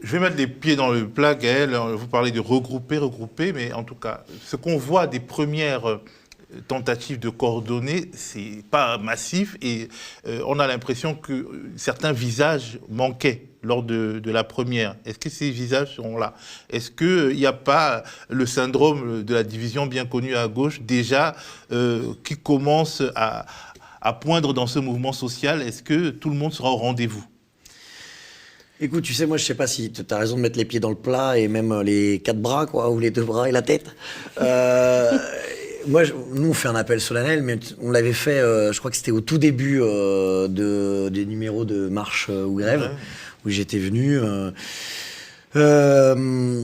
Je vais mettre les pieds dans le plat, Gaël. Vous parlez de regrouper, mais en tout cas, ce qu'on voit des premières tentatives de coordonner, c'est pas massif et on a l'impression que certains visages manquaient lors de la première. Est-ce que ces visages sont là? Est-ce qu'il n'y a pas le syndrome de la division bien connu à gauche déjà qui commence à poindre dans ce mouvement social? Est-ce que tout le monde sera au rendez-vous? Écoute, tu sais, moi, je sais pas si tu as raison de mettre les pieds dans le plat et même les 4 bras, quoi, ou les 2 bras et la tête. Nous, on fait un appel solennel, mais on l'avait fait, je crois que c'était au tout début des numéros de marche ou grève, où j'étais venu. Enfin,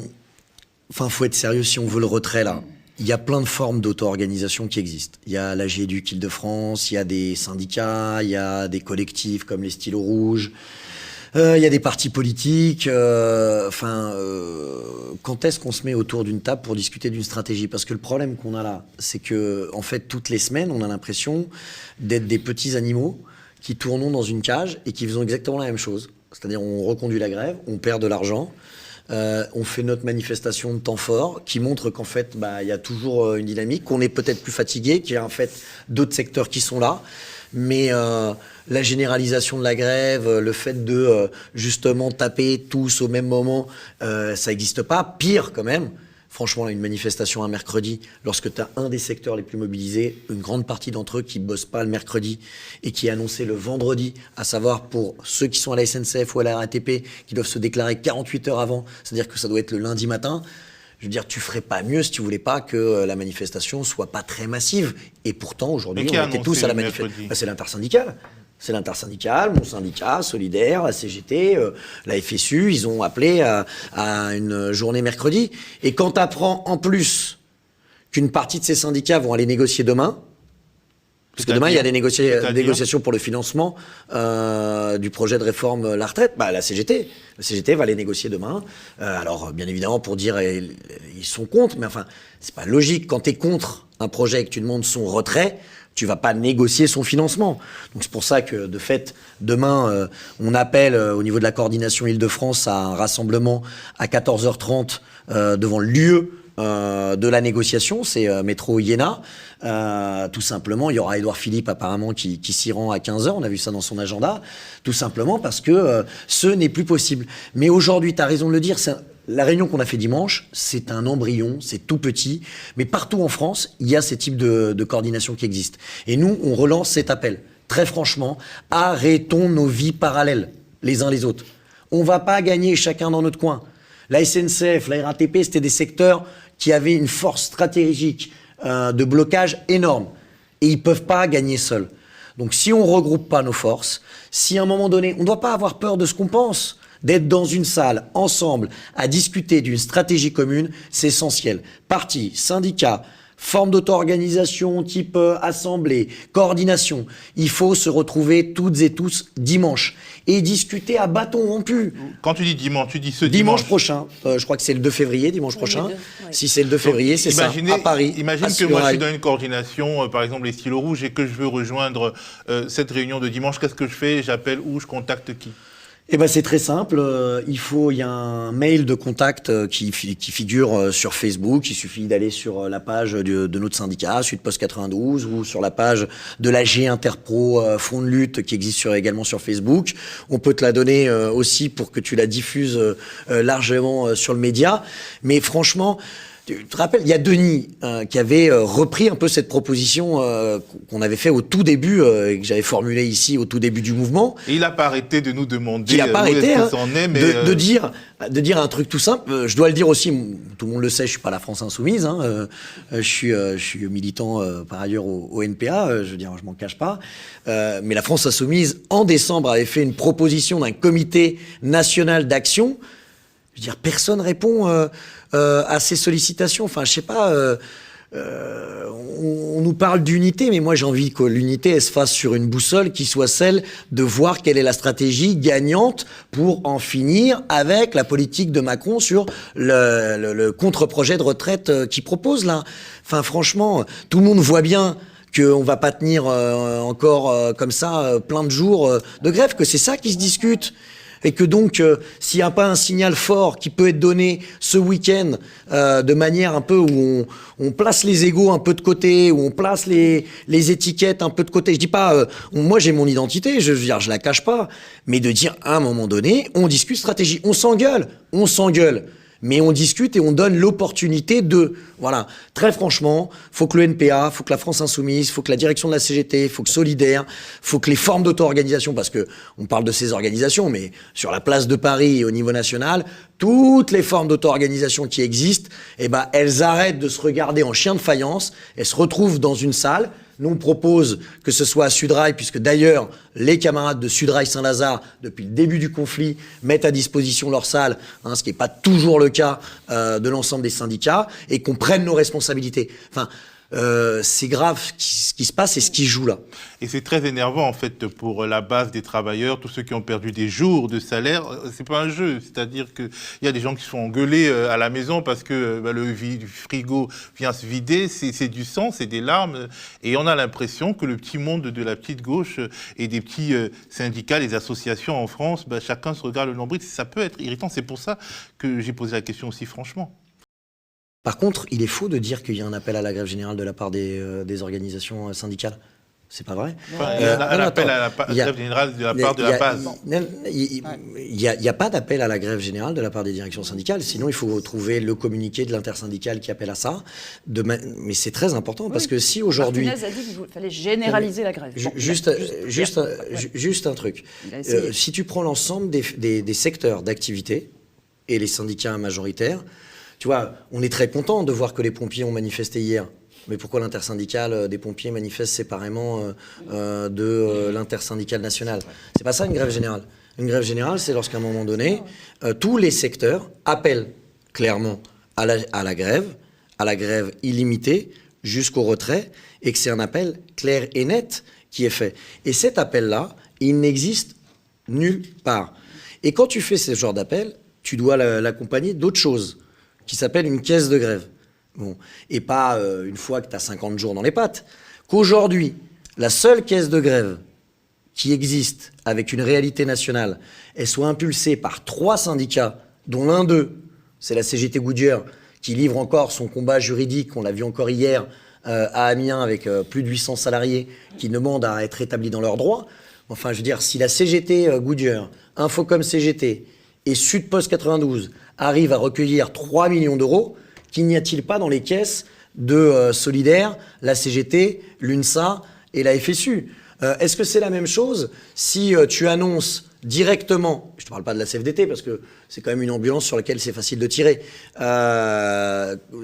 faut être sérieux si on veut le retrait, là. Il y a plein de formes d'auto-organisation qui existent. Il y a l'AGEDUC Île-de-France, il y a des syndicats, il y a des collectifs comme les Stylos Rouges. Il y a des partis politiques. Quand est-ce qu'on se met autour d'une table pour discuter d'une stratégie? Parce que le problème qu'on a là, c'est que, en fait, toutes les semaines, on a l'impression d'être des petits animaux qui tournons dans une cage et qui faisons exactement la même chose. C'est-à-dire, on reconduit la grève, on perd de l'argent, on fait notre manifestation de temps fort qui montre qu'en fait, il y a toujours une dynamique, qu'on est peut-être plus fatigué, qu'il y a en fait d'autres secteurs qui sont là. Mais la généralisation de la grève, le fait de justement taper tous au même moment, ça n'existe pas. Pire quand même, franchement, là, une manifestation un mercredi, lorsque tu as un des secteurs les plus mobilisés, une grande partie d'entre eux qui ne bossent pas le mercredi et qui est annoncé le vendredi, à savoir pour ceux qui sont à la SNCF ou à la RATP, qui doivent se déclarer 48 heures avant, c'est-à-dire que ça doit être le lundi matin. Je veux dire, tu ferais pas mieux si tu voulais pas que la manifestation soit pas très massive. Et pourtant, aujourd'hui, on était tous à la manifestation. C'est l'intersyndicale. C'est l'intersyndicale, mon syndicat, Solidaire, la CGT, la FSU, ils ont appelé à une journée mercredi. Et quand tu apprends en plus qu'une partie de ces syndicats vont aller négocier demain, parce que demain, il y a des négociations pour le financement du projet de réforme la retraite. La CGT va les négocier demain. Alors, bien évidemment, pour dire ils sont contre, mais enfin, c'est pas logique. Quand tu es contre un projet et que tu demandes son retrait, tu vas pas négocier son financement. Donc c'est pour ça que, de fait, demain, on appelle au niveau de la coordination Île-de-France à un rassemblement à 14h30 devant le lieu de la négociation, c'est métro Iéna. Tout simplement, il y aura Édouard Philippe apparemment qui s'y rend à 15h, on a vu ça dans son agenda, tout simplement parce que ce n'est plus possible. Mais aujourd'hui, tu as raison de le dire, la réunion qu'on a fait dimanche, c'est un embryon, c'est tout petit, mais partout en France, il y a ces types de coordination qui existent. Et nous, on relance cet appel. Très franchement, arrêtons nos vies parallèles, les uns les autres. On va pas gagner chacun dans notre coin. La SNCF, la RATP, c'était des secteurs qui avaient une force stratégique de blocage énorme. Et ils peuvent pas gagner seuls. Donc si on regroupe pas nos forces, si à un moment donné, on ne doit pas avoir peur de ce qu'on pense, d'être dans une salle, ensemble, à discuter d'une stratégie commune, c'est essentiel. Partis, syndicats, forme d'auto-organisation, type assemblée, coordination. Il faut se retrouver toutes et tous dimanche et discuter à bâton rompu. Quand tu dis dimanche, tu dis ce dimanche prochain. Je crois que c'est le 2 février, dimanche prochain. Si c'est le 2 février, c'est ça, à Paris. Imagine que moi je suis dans une coordination, par exemple les Stylos Rouges, et que je veux rejoindre cette réunion de dimanche. Qu'est-ce que je fais? J'appelle où? Je contacte qui? Eh ben c'est très simple, il y a un mail de contact qui figure sur Facebook, il suffit d'aller sur la page de notre syndicat, Sud Post 92, ou sur la page de l'AG Interpro Front de lutte qui existe également sur Facebook. On peut te la donner aussi pour que tu la diffuses largement sur le média, mais franchement, tu te rappelles, il y a Denis qui avait repris un peu cette proposition qu'on avait fait au tout début, et que j'avais formulée ici au tout début du mouvement. Et il n'a pas arrêté de nous demander il n'a pas arrêté, de dire un truc tout simple. Je dois le dire aussi, tout le monde le sait, je suis pas la France insoumise. Je suis militant par ailleurs au NPA, je veux dire, je m'en cache pas. Mais la France insoumise, en décembre, avait fait une proposition d'un comité national d'action. Je veux dire, personne répond à ces sollicitations. Enfin, je sais pas, on nous parle d'unité, mais moi j'ai envie que l'unité elle se fasse sur une boussole qui soit celle de voir quelle est la stratégie gagnante pour en finir avec la politique de Macron sur le contre-projet de retraite qu'il propose là. Enfin, franchement, tout le monde voit bien qu'on va pas tenir encore comme ça plein de jours de grève, que c'est ça qui se discute. Et que donc, s'il n'y a pas un signal fort qui peut être donné ce week-end, de manière un peu où on place les égos un peu de côté, où on place les étiquettes un peu de côté. Je dis pas, moi j'ai mon identité, je veux dire, je la cache pas, mais de dire à un moment donné, on discute stratégie, on s'engueule. Mais on discute et on donne l'opportunité de... Voilà, très franchement, faut que le NPA, faut que la France Insoumise, faut que la direction de la CGT, faut que Solidaire, faut que les formes d'auto-organisation, parce que on parle de ces organisations, mais sur la place de Paris et au niveau national, toutes les formes d'auto-organisation qui existent, eh ben, elles arrêtent de se regarder en chien de faïence, elles se retrouvent dans une salle. Nous, on propose que ce soit à Sudrail, puisque d'ailleurs, les camarades de Sudrail Saint-Lazare, depuis le début du conflit, mettent à disposition leur salle, ce qui n'est pas toujours le cas de l'ensemble des syndicats, et qu'on prenne nos responsabilités. Enfin, c'est grave ce qui se passe et ce qui joue là. Et c'est très énervant en fait pour la base des travailleurs, tous ceux qui ont perdu des jours de salaire. C'est pas un jeu, c'est-à-dire qu'il y a des gens qui se font engueuler à la maison parce que le frigo vient se vider. C'est du sang, c'est des larmes, et on a l'impression que le petit monde de la petite gauche et des petits syndicats, les associations en France, chacun se regarde le nombril. Ça peut être irritant. C'est pour ça que j'ai posé la question aussi franchement. Par contre, il est faux de dire qu'il y a un appel à la grève générale de la part des organisations syndicales. C'est pas vrai. Enfin, il y a un appel à la grève générale de la part de la base. Il n'y a pas d'appel à la grève générale de la part des directions syndicales. Sinon, il faut trouver le communiqué de l'intersyndicale qui appelle à ça. Mais c'est très important parce que si aujourd'hui... Martinez a dit qu'il fallait généraliser la grève. Juste un truc. Si tu prends l'ensemble des secteurs d'activité et les syndicats majoritaires, tu vois, on est très content de voir que les pompiers ont manifesté hier. Mais pourquoi l'intersyndicale des pompiers manifeste séparément de l'intersyndicale nationale? C'est pas ça une grève générale. Une grève générale, c'est lorsqu'à un moment donné, tous les secteurs appellent clairement à la grève illimitée jusqu'au retrait, et que c'est un appel clair et net qui est fait. Et cet appel-là, il n'existe nulle part. Et quand tu fais ce genre d'appel, tu dois l'accompagner d'autres choses, qui s'appelle une caisse de grève. Bon. Et pas une fois que tu as 50 jours dans les pattes. Qu'aujourd'hui, la seule caisse de grève qui existe avec une réalité nationale, elle soit impulsée par 3 syndicats, dont l'un d'eux, c'est la CGT Goodyear, qui livre encore son combat juridique, on l'a vu encore hier à Amiens avec plus de 800 salariés qui demandent à être établis dans leurs droits. Enfin, je veux dire, si la CGT Goodyear, Infocom CGT et Sudpost 92 arrivent à recueillir 3 millions d'euros, qu'il n'y a-t-il pas dans les caisses de Solidaire, la CGT, l'UNSA et la FSU? Est-ce que c'est la même chose si tu annonces directement, je ne te parle pas de la CFDT parce que c'est quand même une ambulance sur laquelle c'est facile de tirer,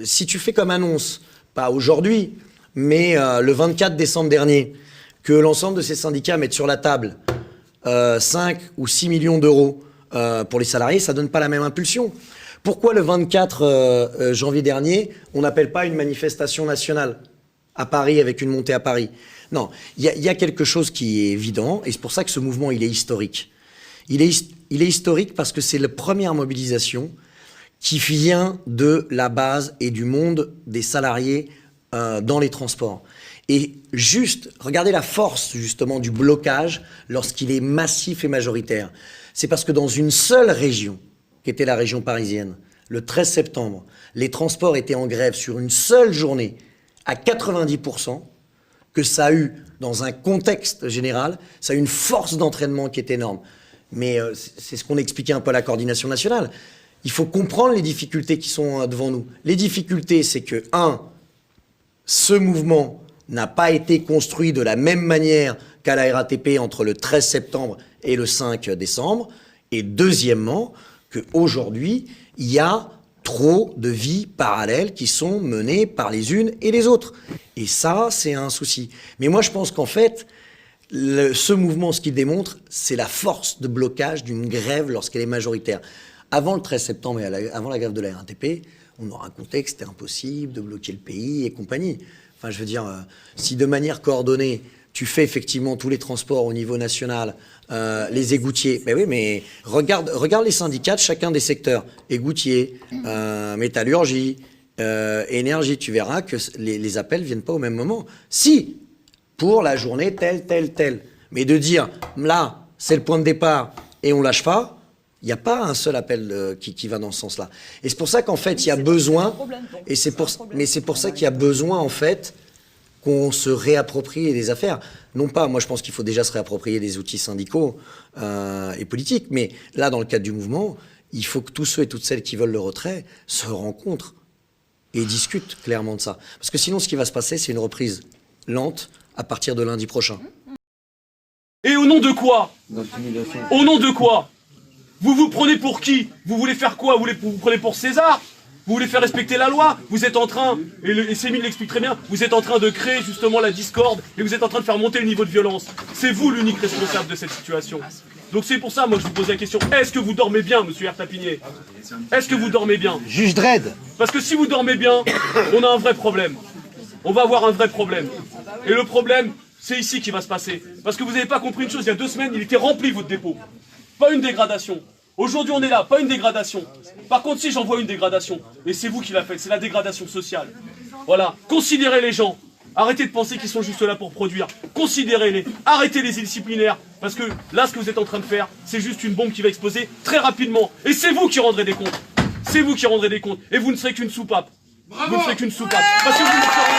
si tu fais comme annonce, pas aujourd'hui, mais le 24 décembre dernier, que l'ensemble de ces syndicats mettent sur la table 5 ou 6 millions d'euros pour les salariés, ça ne donne pas la même impulsion. Pourquoi le 24 janvier dernier, on n'appelle pas une manifestation nationale à Paris avec une montée à Paris? Non, il y a quelque chose qui est évident, et c'est pour ça que ce mouvement, il est historique. Il est historique parce que c'est la première mobilisation qui vient de la base et du monde des salariés dans les transports. Et juste, regardez la force justement du blocage lorsqu'il est massif et majoritaire. C'est parce que dans une seule région, qui était la région parisienne, le 13 septembre, les transports étaient en grève sur une seule journée à 90%, que ça a eu, dans un contexte général, ça a eu une force d'entraînement qui est énorme. Mais c'est ce qu'on expliquait un peu à la coordination nationale. Il faut comprendre les difficultés qui sont devant nous. Les difficultés, c'est que, ce mouvement n'a pas été construit de la même manière qu'à la RATP entre le 13 septembre et le 5 décembre. Et deuxièmement, qu'aujourd'hui, il y a trop de vies parallèles qui sont menées par les unes et les autres. Et ça, c'est un souci. Mais moi, je pense qu'en fait, ce mouvement, ce qu'il démontre, c'est la force de blocage d'une grève lorsqu'elle est majoritaire. Avant le 13 septembre et avant la grève de la RATP, on nous racontait que c'était impossible de bloquer le pays et compagnie. Enfin, je veux dire, si de manière coordonnée, tu fais effectivement tous les transports au niveau national, les égoutiers. Mais oui, mais regarde les syndicats de chacun des secteurs. Égoutiers, métallurgie, énergie. Tu verras que les appels ne viennent pas au même moment. Si, pour la journée telle. Mais de dire, là, c'est le point de départ et on lâche pas, Il n'y a pas un seul appel qui va dans ce sens-là. Et c'est pour ça qu'en fait, il y a besoin, mais c'est pour ça qu'il y a besoin, en fait, qu'on se réapproprie les affaires. Non pas, moi je pense qu'il faut déjà se réapproprier les outils syndicaux et politiques, mais là, dans le cadre du mouvement, il faut que tous ceux et toutes celles qui veulent le retrait se rencontrent et discutent clairement de ça. Parce que sinon, ce qui va se passer, c'est une reprise lente à partir de lundi prochain. Et au nom de quoi? Au nom de quoi? Vous vous prenez pour qui? Vous voulez faire quoi? Vous vous prenez pour César? Vous voulez faire respecter la loi? Vous êtes en train, et Sémile l'explique très bien, vous êtes en train de créer justement la discorde et vous êtes en train de faire monter le niveau de violence. C'est vous l'unique responsable de cette situation. Donc c'est pour ça, moi, je vous pose la question. Est-ce que vous dormez bien, monsieur Ertapinier? Est-ce que vous dormez bien? Juge Dredd. Parce que si vous dormez bien, on a un vrai problème. On va avoir un vrai problème. Et le problème, c'est ici qui va se passer. Parce que vous n'avez pas compris une chose, il y a 2 semaines, il était rempli votre dépôt. Pas une dégradation. Aujourd'hui, on est là, pas une dégradation. Par contre, si j'en vois une dégradation, et c'est vous qui la faites, c'est la dégradation sociale. Voilà, considérez les gens. Arrêtez de penser qu'ils sont juste là pour produire. Considérez-les. Arrêtez les disciplinaires. Parce que là, ce que vous êtes en train de faire, c'est juste une bombe qui va exploser très rapidement. Et c'est vous qui rendrez des comptes. C'est vous qui rendrez des comptes. Et vous ne serez qu'une soupape. Vous ne serez qu'une soupape. Parce que vous ne serez